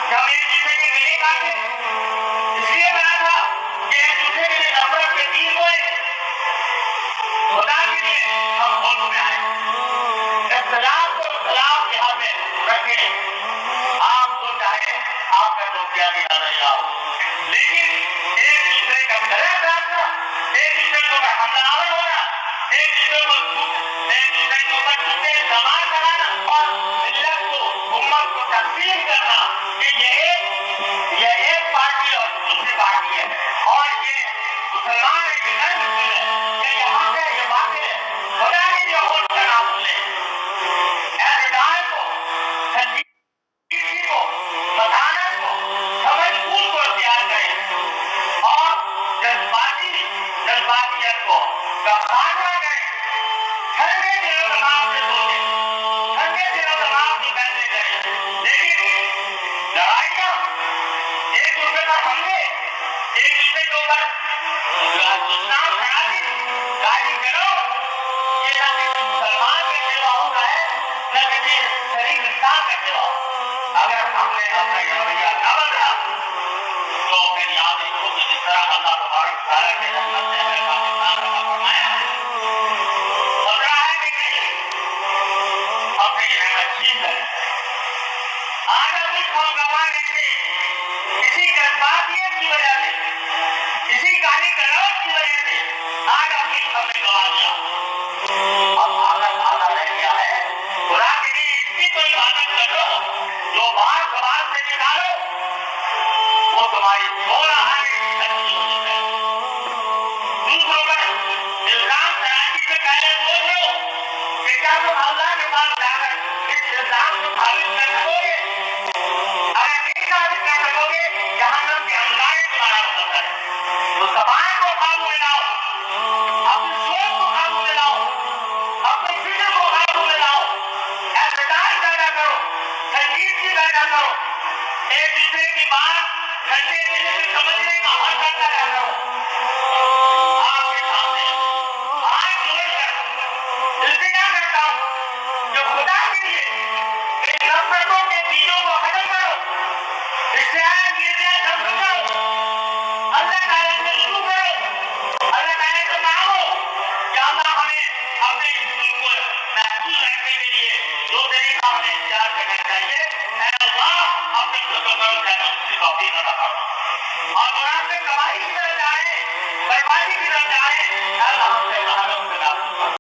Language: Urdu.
کہ ہم ایک دوسرے کے گلے کاٹے، اس لیے بنا تھا کہ ایک دوسرے کے لیے نفرت کے تیر ہوئے. خدا کے لیے ہم ملک میں آئے، اختلاف کو اختلاف کے ہاتھ میں رکھیں. آپ کو چاہے آپ کا جو کیا بھی نہ رہا ہو، لیکن ایک دوسرے کا گلے کاٹنا، ایک دوسرے کے اوپر حملہ آور ہونا، ایک دوسرے کے اوپر جھوٹے الزامات لگانا اور ملت کو، امت کو تقسیم کرنا کہ یہ ایک پارٹی اور دوسری پارٹی ہے، اور یہ مسلمان ہے کہ غیر مسلم ہے، یہ یہاں ہے یہ باطل ہے. خدا کے لیے ووٹ کا نام لیں، اعتدال کو، سنجیدگی کو، متانت کو، سمجھ بوجھ کو اختیار کریں اور جذباتیت کو کا خاتمہ کریں. ٹھنڈے دلوں دماغ سے سوچیں، ٹھنڈے دلوں دماغ سے فیصلے کریں. لیکن لڑائیاں، ایک دوسرے پر حملے، ایک دوسرے کے اوپر دشنام خرابی، گالی گلوچ، یہ نہ کسی مسلمان کا سیوا ہوتا ہے نہ کسی شریف انسان کا سیوا. اگر ہم نے اپنا یہ رویہ نہ بدلا تو پھر یاد رکھو کہ جس طرح اللہ تبارک و تعالیٰ نے رحمت سے ہمیں پاکستان عطا فرمایا، بدلا ہے کہ نہیں؟ ہم نے یہ رحمت چھین ہے. آج ہم کچھ ہم گوا رہے تھے اسی جذباتیت کی وجہ سے، اسی گالی گلوچ کی وجہ سے. آج ہم نے گوا دیا. اب آدھا رہ گیا ہے. خدا کے لیے اس کی تو عبادت کر لو، جو بات زبان سے نکالو وہ تمہاری تھوڑا آگے کی سچی ہو جائے. دوسروں پر الزام تراشی سے پہلے سوچ لو کہ کیا تم اللہ کے پاس جا کر اس الزام کو ثابت کر سکو گے؟ اگر نہیں ثابت کر سکو گے، جہنم کے انگارے تمہارا مطلب ہے. تو زبان کو قابو میں لاؤ، اپنی سوچ کو قابو میں لاؤ، اپنی فکر کو قابو میں لاؤ، اعتدال پیدا کرو، سنجیدگی پیدا کرو، ایک دوسرے کی بات ٹھنڈے دل سے سمجھنے کا حوصلہ پیدا کرو. آپ کے سامنے ہاتھ جوڑ کر التجا کرتا ہوں کہ خدا کے لیے ان نفرتوں کے تیروں کو ختم کرو، اشتعال گیرنا ختم کرو، اللہ تعالیٰ سے شروع کرو، اللہ تعالیٰ سے مانگو کہ اللہ ہمیں اپنے اس ملک کو محفوظ رکھنے کے لیے جو طریقہ ہمیں اختیار کرنا چاہیے، اے اللہ اپنے فضل و کرم سے ہمیں اس کی توفیق عطا فرما. اور قرآن سے تباہی کی طرف جا رہے ہیں، بربادی کی طرف جا رہے ہیں، اے اللہ